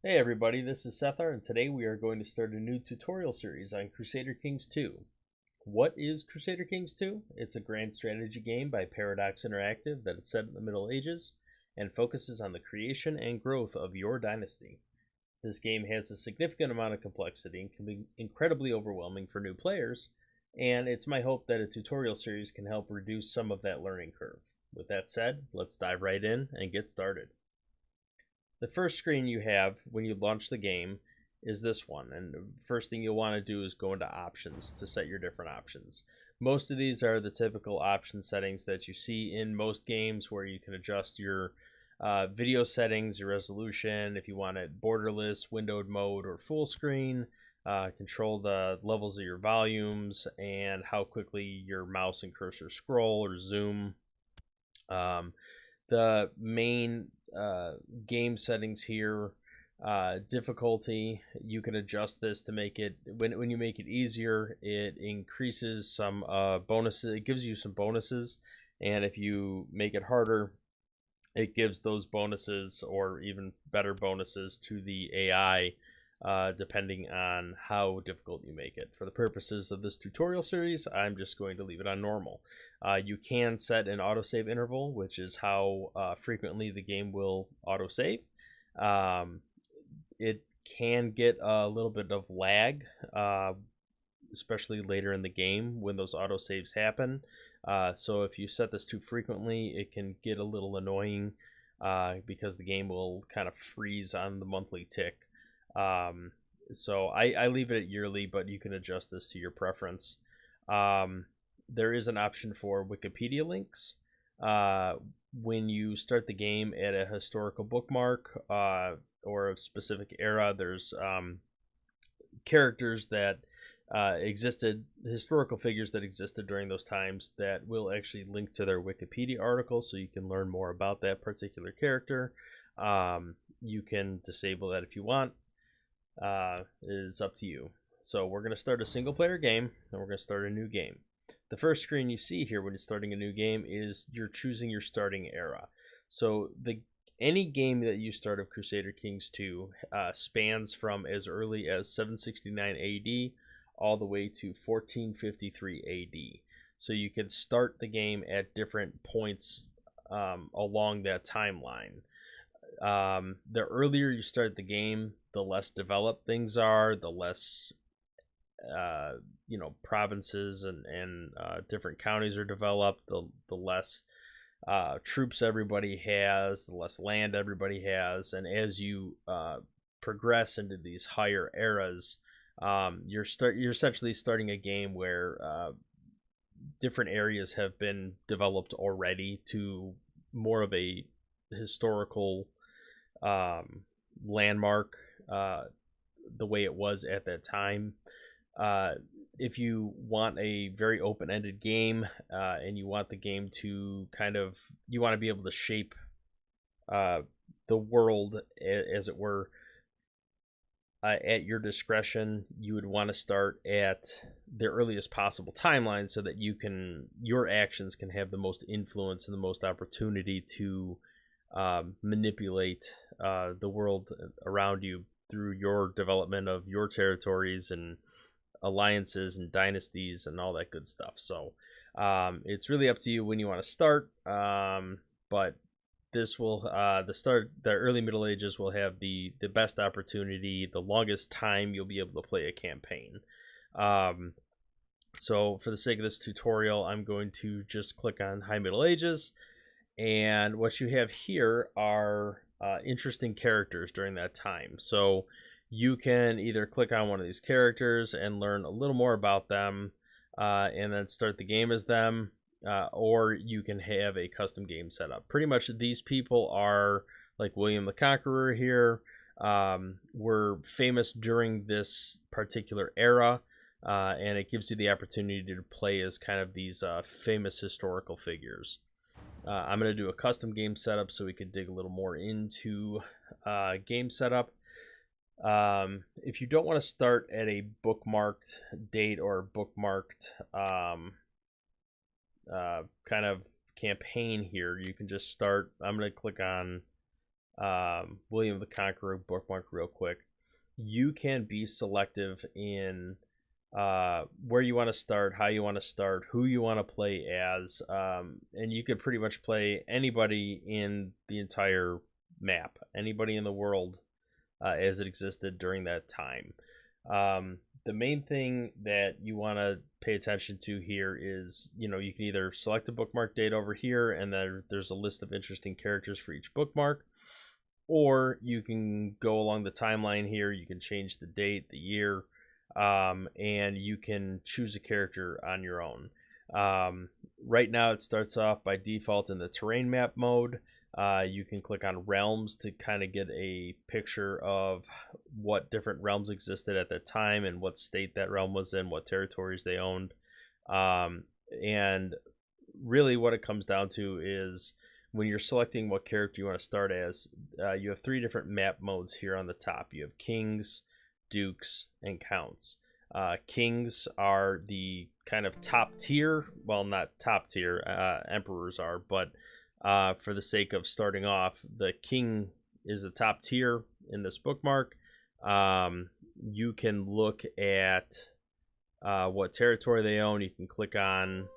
Hey everybody, this is Sethar, and today we are going to start a new tutorial series on Crusader Kings 2. What is Crusader Kings 2? It's a grand strategy game by Paradox Interactive that is set in the Middle Ages and focuses on the creation and growth of your dynasty. This game has a significant amount of complexity and can be incredibly overwhelming for new players, and it's my hope that a tutorial series can help reduce some of that learning curve. With that said, let's dive right in and get started. The first screen you have when you launch the game is this one, and the first thing you'll want to do is go into options to set your different options. Most of these are the typical option settings that you see in most games, where you can adjust your video settings, your resolution, if you want it borderless, windowed mode, or full screen, control the levels of your volumes and how quickly your mouse and cursor scroll or zoom. The main game settings here, difficulty, you can adjust this to make it, when you make it easier, it increases some bonuses, it gives you some bonuses, and if you make it harder, it gives those bonuses or even better bonuses to the AI, depending on how difficult you make it. For the purposes of this tutorial series, I'm just going to leave it on normal. You can set an autosave interval, which is how frequently the game will autosave. It can get a little bit of lag, especially later in the game when those autosaves happen. So if you set this too frequently, it can get a little annoying because the game will kind of freeze on the monthly tick. So I leave it at yearly, but you can adjust this to your preference. There is an option for Wikipedia links. When you start the game at a historical bookmark or a specific era, there's characters that existed, historical figures that existed during those times, that will actually link to their Wikipedia article, so you can learn more about that particular character. You can disable that if you want. It is up to you. So we're going to start a single player game, and we're going to start a new game. The first screen you see here when you're starting a new game is you're choosing your starting era. So any game that you start of Crusader Kings 2 spans from as early as 769 AD all the way to 1453 AD. So you can start the game at different points along that timeline. The earlier you start the game, the less developed things are, the less provinces and different counties are developed, the less troops everybody has, the less land everybody has. And as you progress into these higher eras, you're essentially starting a game where different areas have been developed already to more of a historical landmark, the way it was at that time. If you want a very open-ended game, and you want the game to you want to be able to shape the world, as it were, at your discretion, you would want to start at the earliest possible timeline, so that your actions can have the most influence and the most opportunity to manipulate the world around you through your development of your territories and alliances and dynasties and all that good stuff. So it's really up to you when you want to start, but this will the early Middle Ages will have the best opportunity, the longest time you'll be able to play a campaign. So for the sake of this tutorial, I'm going to just click on High Middle Ages, and what you have here are interesting characters during that time. So you can either click on one of these characters and learn a little more about them, and then start the game as them, or you can have a custom game set up. Pretty much these people are like William the Conqueror here, were famous during this particular era, and it gives you the opportunity to play as kind of these famous historical figures. I'm going to do a custom game setup so we can dig a little more into game setup. If you don't want to start at a bookmarked date or bookmarked kind of campaign here, you can just start. I'm going to click on William the Conqueror bookmark real quick. You can be selective in where you want to start, how you want to start, who you want to play as, and you could pretty much play anybody in the entire map, anybody in the world as it existed during that time. The main thing that you want to pay attention to here is, you can either select a bookmark date over here, and then there's a list of interesting characters for each bookmark, or you can go along the timeline here. You can change the date, the year, and you can choose a character on your own. Right now it starts off by default in the terrain map mode. You can click on realms to kind of get a picture of what different realms existed at that time and what state that realm was in, what territories they owned. And really what it comes down to is when you're selecting what character you want to start as, you have 3 different map modes here on the top. You have kings, dukes, and counts. Kings are the kind of top tier, well, not top tier, emperors are, but for the sake of starting off, the king is the top tier in this bookmark. You can look at what territory they own. You can click on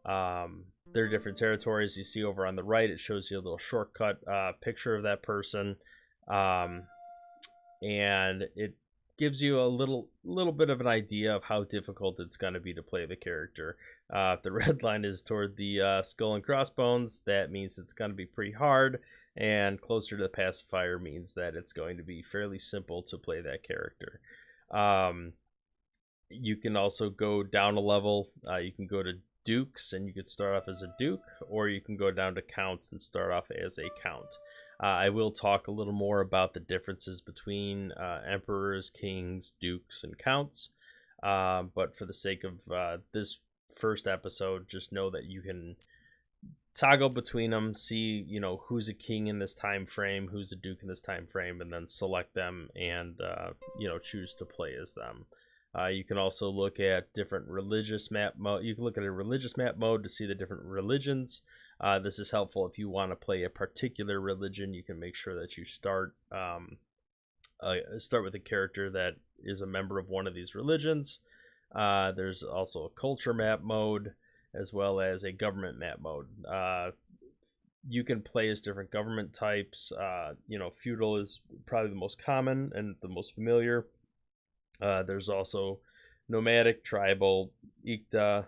their different territories. You see over on the right, it shows you a little shortcut picture of that person, and it gives you a little bit of an idea of how difficult it's going to be to play the character. If the red line is toward the skull and crossbones, that means it's going to be pretty hard, and closer to the pacifier means that it's going to be fairly simple to play that character. You can also go down a level. You can go to dukes, and you could start off as a duke, or you can go down to counts and start off as a count. I will talk a little more about the differences between emperors, kings, dukes, and counts. But for the sake of this first episode, just know that you can toggle between them, see who's a king in this time frame, who's a duke in this time frame, and then select them and choose to play as them. You can also look at different religious map mode. You can look at a religious map mode to see the different religions. This is helpful if you want to play a particular religion. You can make sure that you start with a character that is a member of one of these religions. There's also a culture map mode as well as a government map mode. You can play as different government types. Feudal is probably the most common and the most familiar. There's also nomadic, tribal, ikta,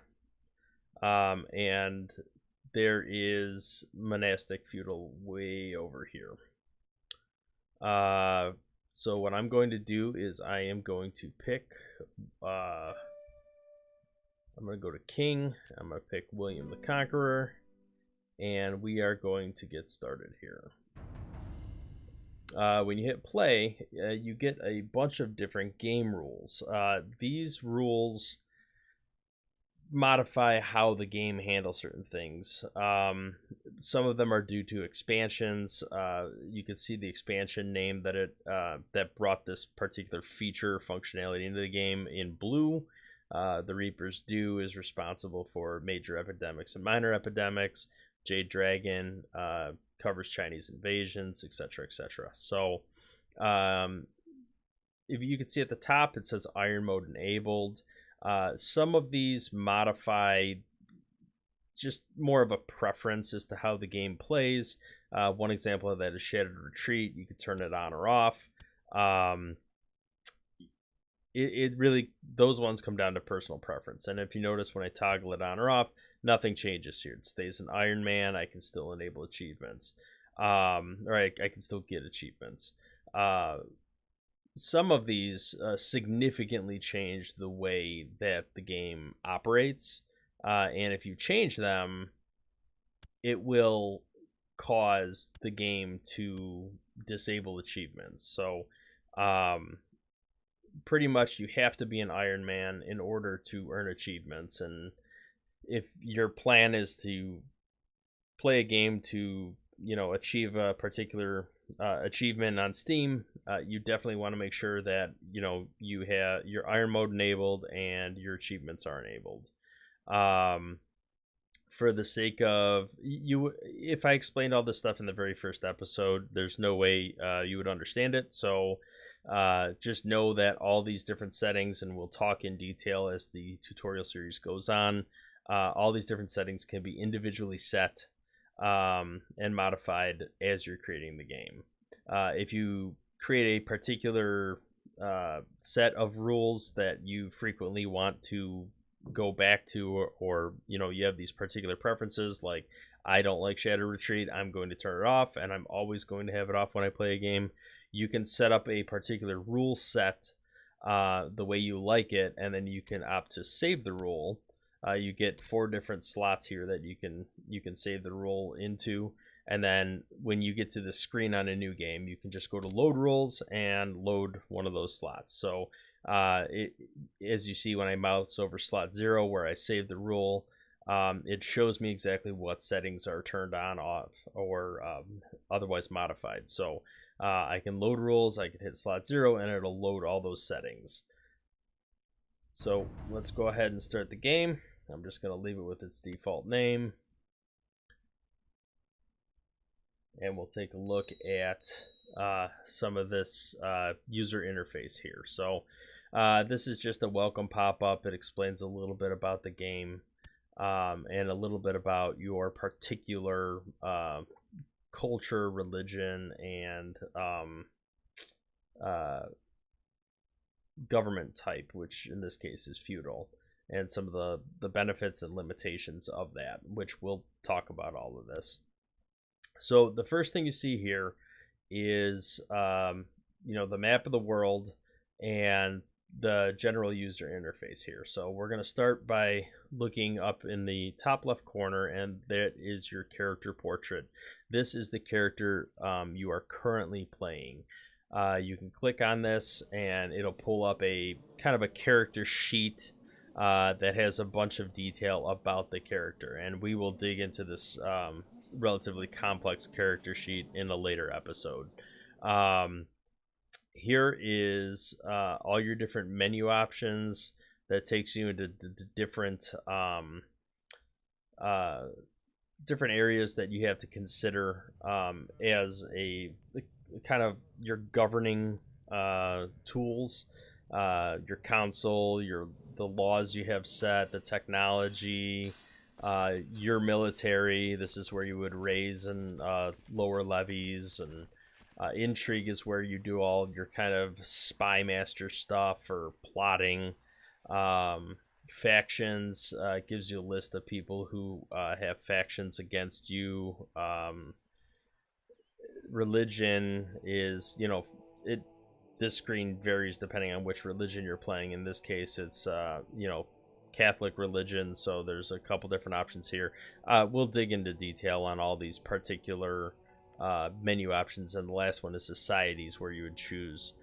and there is monastic feudal way over here. So what I'm going to do is I am going to pick, I'm going to go to King, I'm going to pick William the Conqueror, and we are going to get started here. When you hit play, you get a bunch of different game rules. These rules modify how the game handles certain things. Some of them are due to expansions. You can see the expansion name that brought this particular feature functionality into the game in blue. The Reaper's Dew is responsible for major epidemics and minor epidemics. Jade Dragon covers Chinese invasions, etc., etc. So if you can see at the top, it says Iron Mode enabled. Some of these modify just more of a preference as to how the game plays. One example of that is Shattered Retreat. You can turn it on or off. It really, those ones come down to personal preference. And if you notice when I toggle it on or off, nothing changes here. It stays an Iron Man. I can still enable achievements. Or I can still get achievements. Some of these significantly change the way that the game operates. And if you change them, it will cause the game to disable achievements. So pretty much you have to be an Iron Man in order to earn achievements. And if your plan is to play a game to achieve a particular achievement on Steam, you definitely want to make sure that you have your Iron Mode enabled and your achievements are enabled. for the sake of you, if I explained all this stuff in the very first episode, there's no way you would understand it. So just know that all these different settings, and we'll talk in detail as the tutorial series goes on, all these different settings can be individually set and modified as you're creating the game. If you create a particular set of rules that you frequently want to go back to, or you know, you have these particular preferences, like I don't like Shadow Retreat, I'm going to turn it off, and I'm always going to have it off when I play a game. You can set up a particular rule set the way you like it, and then you can opt to save the rule. You get 4 different slots here that you can save the rule into, and then when you get to the screen on a new game, you can just go to load rules and load one of those slots. So as you see, when I mouse over slot 0 where I save the rule, it shows me exactly what settings are turned on, off, or otherwise modified. So I can load rules, I can hit slot 0, and it'll load all those settings. So let's go ahead and start the game. I'm just going to leave it with its default name. And we'll take a look at some of this user interface here. So this is just a welcome pop-up. It explains a little bit about the game and a little bit about your particular culture, religion, and government type, which in this case is feudal, and some of the benefits and limitations of that, which we'll talk about all of this. So the first thing you see here is the map of the world and the general user interface here. So we're going to start by looking up in the top left corner, and that is your character portrait. This is the character you are currently playing. You can click on this and it'll pull up a kind of a character sheet that has a bunch of detail about the character, and we will dig into this relatively complex character sheet in a later episode. Here is all your different menu options that takes you into the different different areas that you have to consider as a kind of your governing tools, your council, the laws you have set, the technology, your military. This is where you would raise and lower levies, and intrigue is where you do all of your kind of spy master stuff or plotting. Factions gives you a list of people who have factions against you. Religion is, this screen varies depending on which religion you're playing. In this case, it's Catholic religion, so there's a couple different options here. We'll dig into detail on all these particular menu options, and the last one is societies, where you would choose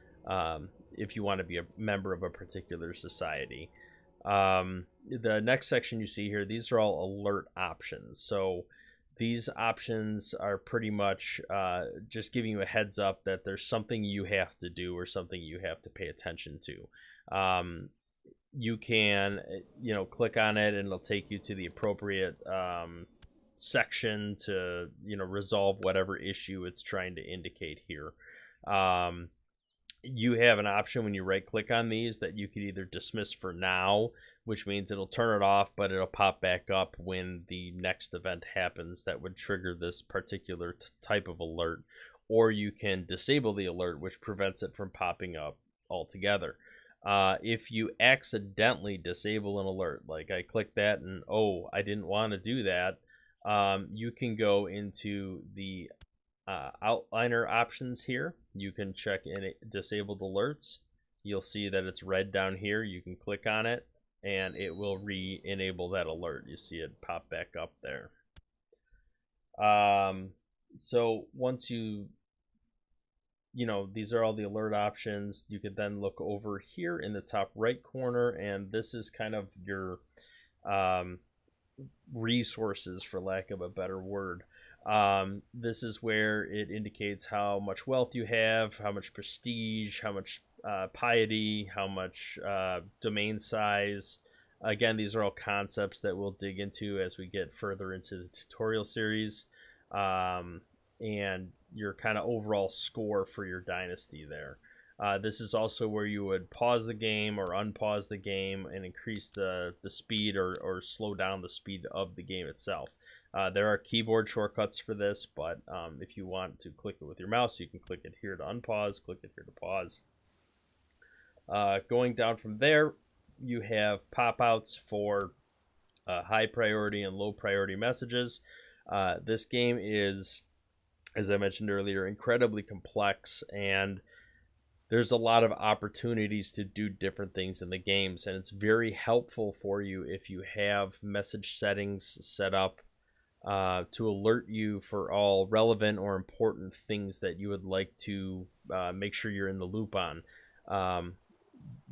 if you want to be a member of a particular society. The next section you see here, these are all alert options. So these options are pretty much just giving you a heads up that there's something you have to do or something you have to pay attention to. You can, click on it and it'll take you to the appropriate section to, resolve whatever issue it's trying to indicate here. You have an option when you right click on these that you could either dismiss for now, which means it'll turn it off, but it'll pop back up when the next event happens that would trigger this particular type of alert, or you can disable the alert, which prevents it from popping up altogether. If you accidentally disable an alert, like I clicked that and I didn't want to do that, you can go into the outliner options here. You can check in disabled alerts. You'll see that it's red down here. You can click on it and it will re-enable that alert. You see it pop back up there. So once these are all the alert options, you could then look over here in the top right corner, and this is kind of your resources, for lack of a better word. This is where it indicates how much wealth you have, how much prestige, how much piety, how much domain size, Again, these are all concepts that we'll dig into as we get further into the tutorial series, and your kind of overall score for your dynasty there. This is also where you would pause the game or unpause the game and increase the speed or slow down the speed of the game itself. There are keyboard shortcuts for this, but if you want to click it with your mouse, you can click it here to unpause, click it here to pause. Going down from there, you have pop-outs for high priority and low priority messages. This game is, as I mentioned earlier, incredibly complex, and there's a lot of opportunities to do different things in the games, and it's very helpful for you if you have message settings set up to alert you for all relevant or important things that you would like to make sure you're in the loop on.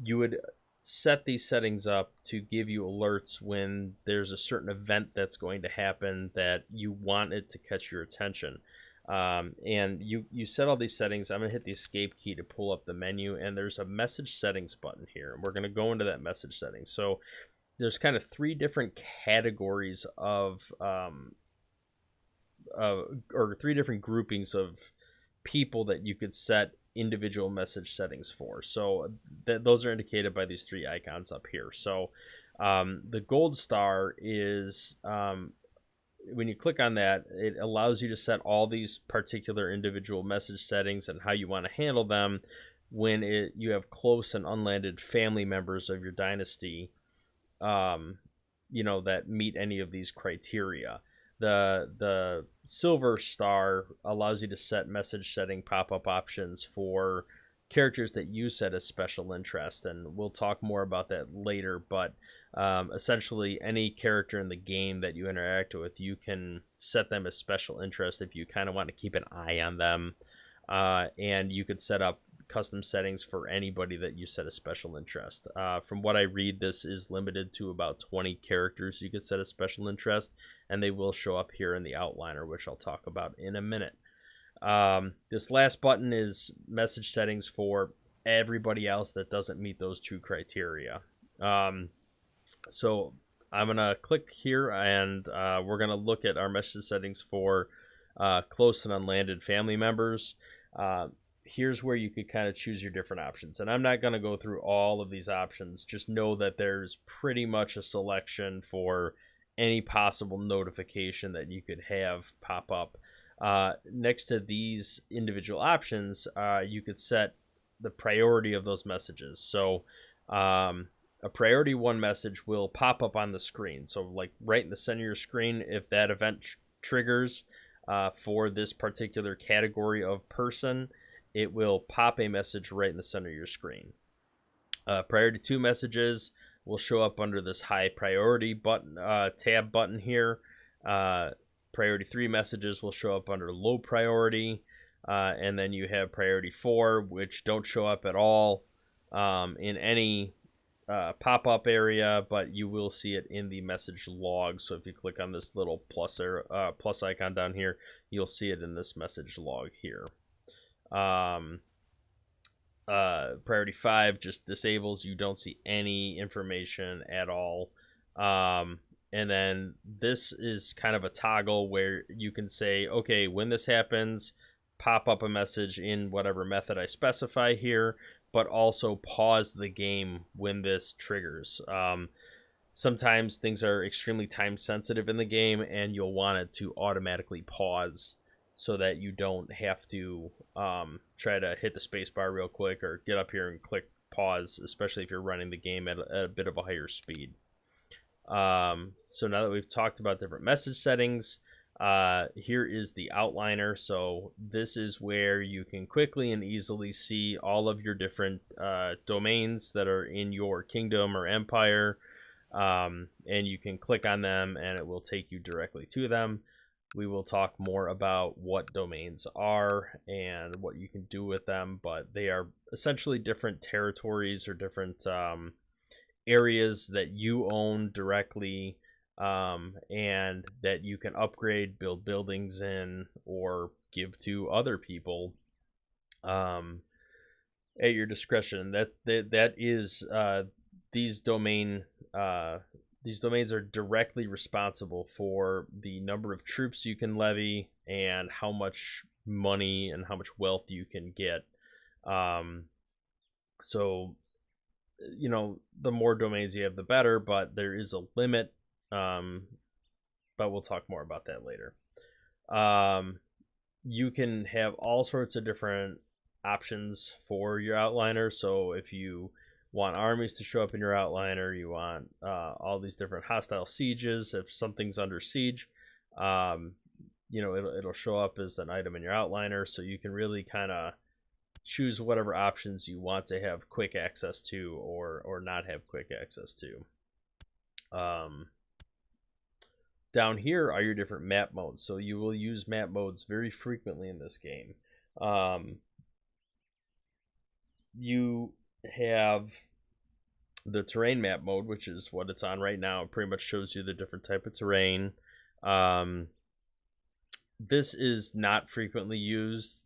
You would set these settings up to give you alerts when there's a certain event that's going to happen that you want it to catch your attention. And you set all these settings. I'm going to hit the escape key to pull up the menu, and there's a message settings button here, and we're going to go into that message settings. So there's kind of three different categories of or three different groupings of people that you could set individual message settings for. So those are indicated by these three icons up here. So the gold star is when you click on that, it allows you to set all these particular individual message settings and how you want to handle them when you have close and unlanded family members of your dynasty, that meet any of these criteria. The silver star allows you to set message setting pop-up options for characters that you set as special interest, and we'll talk more about that later, but essentially any character in the game that you interact with, you can set them as special interest if you kind of want to keep an eye on them, and you could set up custom settings for anybody that you set a special interest. From what I read, this is limited to about 20 characters you could set a special interest, and they will show up here in the outliner, which I'll talk about in a minute. This last button is message settings for everybody else that doesn't meet those two criteria. So I'm going to click here, and we're going to look at our message settings for close and unlanded family members. Here's where you could kind of choose your different options. And I'm not going to go through all of these options. Just know that there's pretty much a selection for any possible notification that you could have pop up. Next to these individual options, you could set the priority of those messages. So a priority 1 message will pop up on the screen. So like right in the center of your screen, if that event triggers for this particular category of person, it will pop a message right in the center of your screen. Priority 2 messages will show up under this high priority button tab button here. Priority 3 messages will show up under low priority, and then you have priority 4, which don't show up at all in any pop-up area, but you will see it in the message log. So if you click on this little plus icon down here, you'll see it in this message log here. Priority 5 just disables. You don't see any information at all. And then this is kind of a toggle where you can say, okay, when this happens, pop up a message in whatever method I specify here, but also pause the game when this triggers. Sometimes things are extremely time sensitive in the game, and you'll want it to automatically pause so that you don't have to try to hit the space bar real quick or get up here and click pause, especially if you're running the game at a bit of a higher speed. So now that we've talked about different message settings, here is the outliner. So this is where you can quickly and easily see all of your different domains that are in your kingdom or empire, and you can click on them and it will take you directly to them. We will talk more about what domains are and what you can do with them, but they are essentially different territories or different areas that you own directly, and that you can upgrade, build buildings in, or give to other people at your discretion. That is these domain these domains are directly responsible for the number of troops you can levy and how much money and how much wealth you can get. So, the more domains you have, the better, but there is a limit. But we'll talk more about that later. You can have all sorts of different options for your outliner. So if you want armies to show up in your outliner, you want all these different hostile sieges. If something's under siege, it'll show up as an item in your outliner. So you can really kind of choose whatever options you want to have quick access to or not have quick access to. Down here are your different map modes. So you will use map modes very frequently in this game. You have the terrain map mode, which is what it's on right now. It pretty much shows you the different type of terrain. This is not frequently used.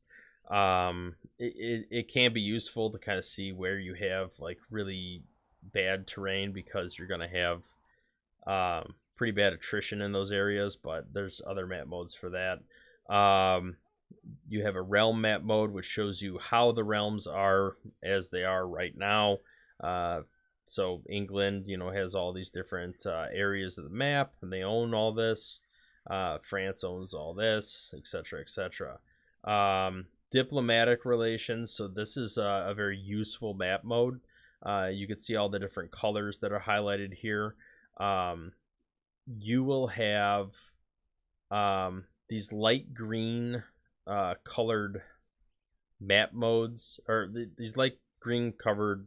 It can be useful to kind of see where you have like really bad terrain, because you're going to have pretty bad attrition in those areas, but there's other map modes for that. You have a realm map mode, which shows you how the realms are as they are right now. So England, has all these different areas of the map, and they own all this. France owns all this, etc., etc. Diplomatic relations. So this is a very useful map mode. You can see all the different colors that are highlighted here. You will have these light green colored map modes, or these light green colored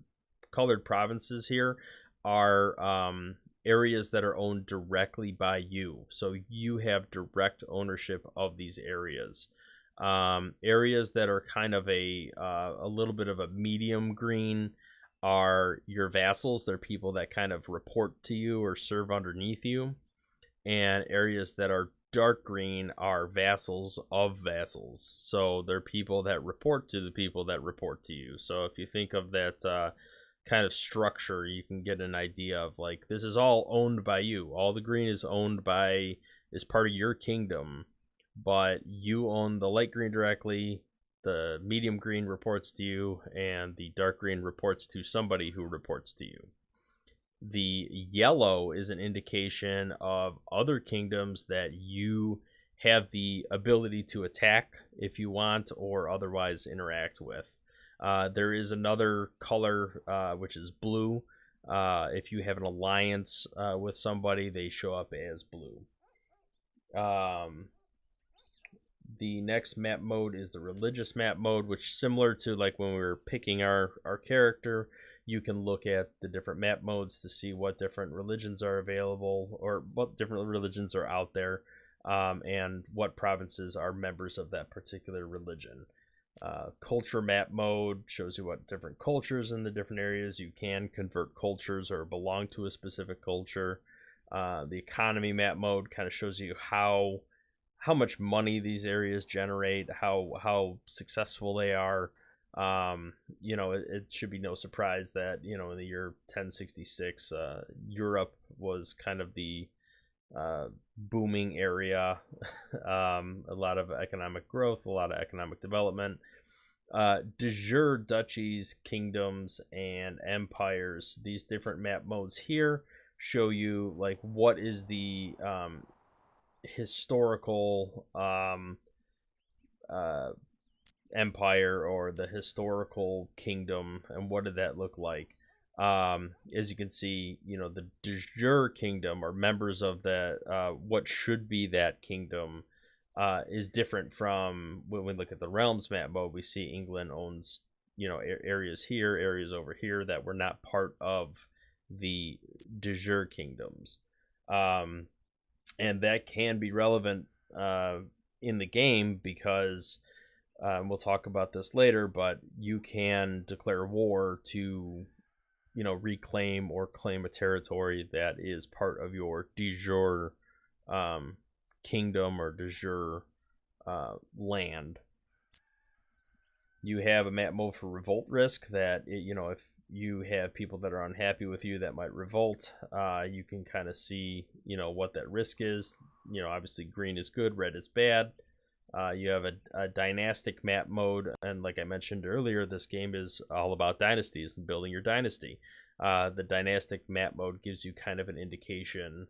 provinces here are areas that are owned directly by you. So you have direct ownership of these areas. Areas that are kind of a little bit of a medium green are your vassals. They're people that kind of report to you or serve underneath you. And areas that are dark green are vassals of vassals. So they're people that report to the people that report to you. So if you think of that kind of structure, you can get an idea of like, this is all owned by you. All the green is part of your kingdom, but you own the light green directly. The medium green reports to you, and the dark green reports to somebody who reports to you. The yellow is an indication of other kingdoms that you have the ability to attack if you want, or otherwise interact with. There is another color, which is blue. If you have an alliance with somebody, they show up as blue. The next map mode is the religious map mode, which, similar to like when we were picking our character, you can look at the different map modes to see what different religions are available, or what different religions are out there, and what provinces are members of that particular religion. Culture map mode shows you what different cultures in the different areas. You can convert cultures or belong to a specific culture. The economy map mode kind of shows you how much money these areas generate, how successful they are. It should be no surprise that, in the year 1066, Europe was kind of the booming area. A lot of economic growth, a lot of economic development. De jure duchies, kingdoms, and empires. These different map modes here show you like what is the historical empire, or the historical kingdom, and what did that look like. As you can see, the de jure kingdom, or members of that, what should be that kingdom, is different from when we look at the realms map mode. We see England owns areas here, areas over here that were not part of the de jure kingdoms, and that can be relevant in the game, because we'll talk about this later, but you can declare war to reclaim or claim a territory that is part of your de jure kingdom or de jure land. You have a map mode for revolt risk that, if you have people that are unhappy with you that might revolt, you can kind of see, what that risk is. Obviously green is good, red is bad. You have a dynastic map mode, and like I mentioned earlier, this game is all about dynasties and building your dynasty. The dynastic map mode gives you kind of an indication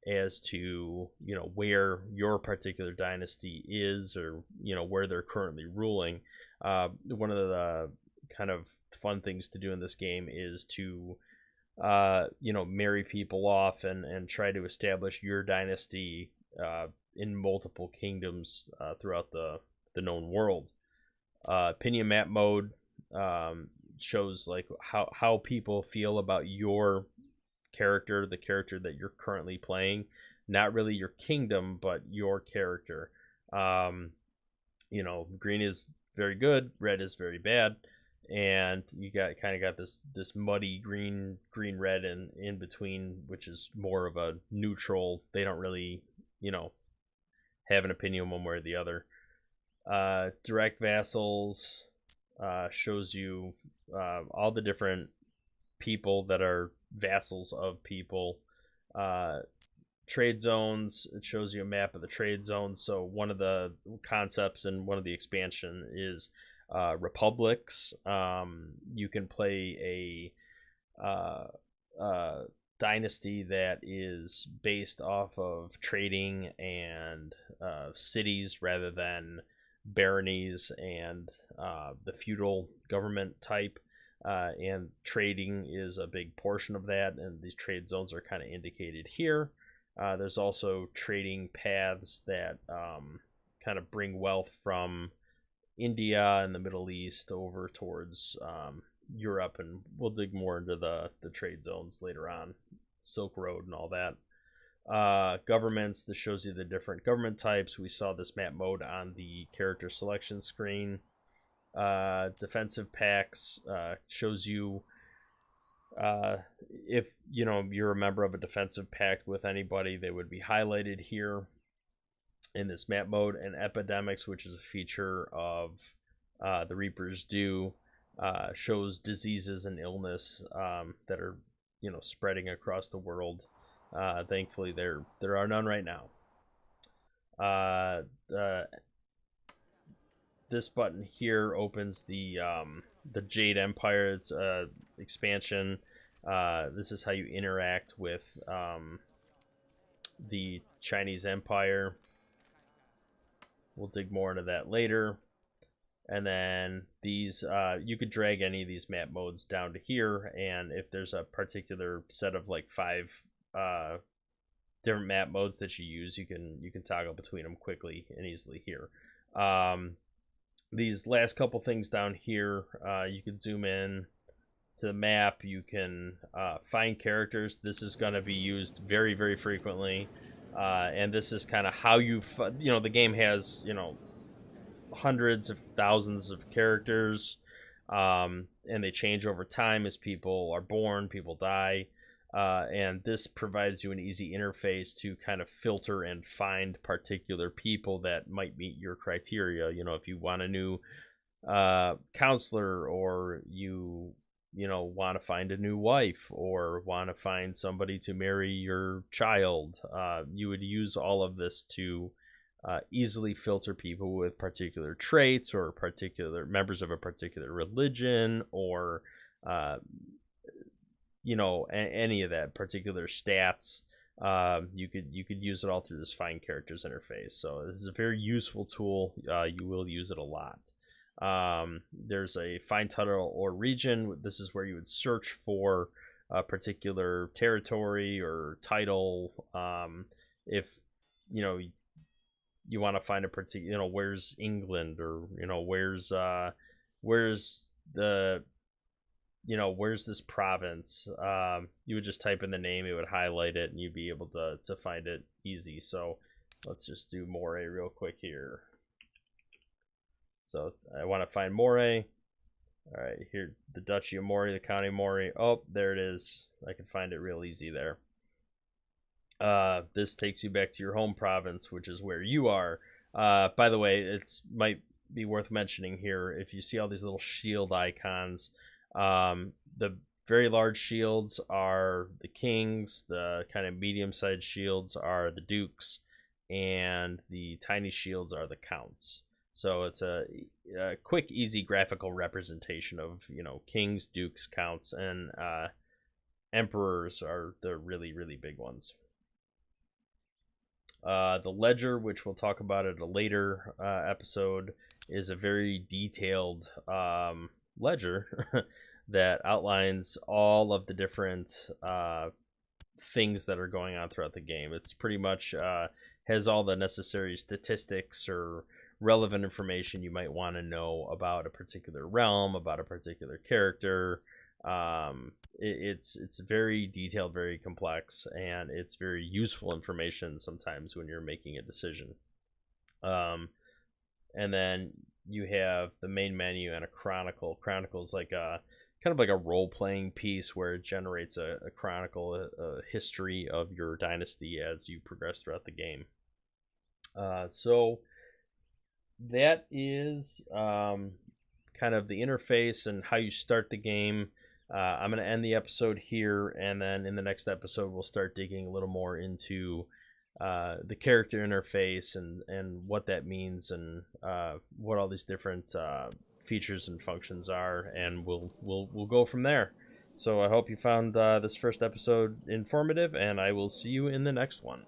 as to where your particular dynasty is, or where they're currently ruling. One of the kind of fun things to do in this game is to marry people off and try to establish your dynasty in multiple kingdoms throughout the known world. Opinion map mode shows like how people feel about your character, the character that you're currently playing, not really your kingdom, but your character. Green is very good, red is very bad, and you got this muddy green red and in between, which is more of a neutral. They don't really have an opinion one way or the other. Direct vassals shows you all the different people that are vassals of people. Trade zones, it shows you a map of the trade zones. So one of the concepts in one of the expansion is republics. You can play a dynasty that is based off of trading and cities rather than baronies and the feudal government type. And trading is a big portion of that, and these trade zones are kind of indicated here. There's also trading paths that kind of bring wealth from India and the Middle East over towards Europe, and we'll dig more into the trade zones later on, Silk Road and all that. Governments, this shows you the different government types. We saw this map mode on the character selection screen. Defensive pacts shows you if you're a member of a defensive pact with anybody, they would be highlighted here in this map mode. And epidemics, which is a feature of the Reaper's Due, shows diseases and illness that are spreading across the world. Thankfully there are none right now. This button here opens the Jade Empire. It's expansion. This is how you interact with the Chinese Empire. We'll dig more into that later. And then these, you could drag any of these map modes down to here, and if there's a particular set of like 5 different map modes that you use, you can toggle between them quickly and easily here. These last couple things down here, you can zoom in to the map. You can find characters. This is going to be used very, very frequently, and this is kind of how the game has hundreds of thousands of characters, and they change over time as people are born, people die, and this provides you an easy interface to kind of filter and find particular people that might meet your criteria. If you want a new counselor, or you want to find a new wife, or want to find somebody to marry your child, you would use all of this to easily filter people with particular traits, or particular members of a particular religion, or any of that particular stats. You could use it all through this find characters interface. So this is a very useful tool. You will use it a lot. There's a find title or region. This is where you would search for a particular territory or title. If you want to find a particular, where's England, or where's this province, you would just type in the name, it would highlight it, and you'd be able to find it easy. So let's just do Moray real quick here. So I want to find Moray. All right, here, the Duchy of Moray, the County of Moray. Oh, there it is. I can find it real easy there. This takes you back to your home province, which is where you are. By the way, it's might be worth mentioning here. If you see all these little shield icons, the very large shields are the kings, the kind of medium-sized shields are the dukes, and the tiny shields are the counts. So it's a quick, easy graphical representation of, kings, dukes, counts, and emperors are the really, really big ones. The ledger, which we'll talk about at a later episode, is a very detailed ledger that outlines all of the different things that are going on throughout the game. It's pretty much has all the necessary statistics or relevant information you might want to know about a particular realm, about a particular character. It's very detailed, very complex, and it's very useful information sometimes when you're making a decision. And then you have the main menu and a chronicle. Chronicle is like a kind of like a role-playing piece where it generates a chronicle, a history of your dynasty as you progress throughout the game. So that is kind of the interface and how you start the game. I'm going to end the episode here, and then in the next episode we'll start digging a little more into the character interface and what that means, and what all these different features and functions are, and we'll go from there. So I hope you found this first episode informative, and I will see you in the next one.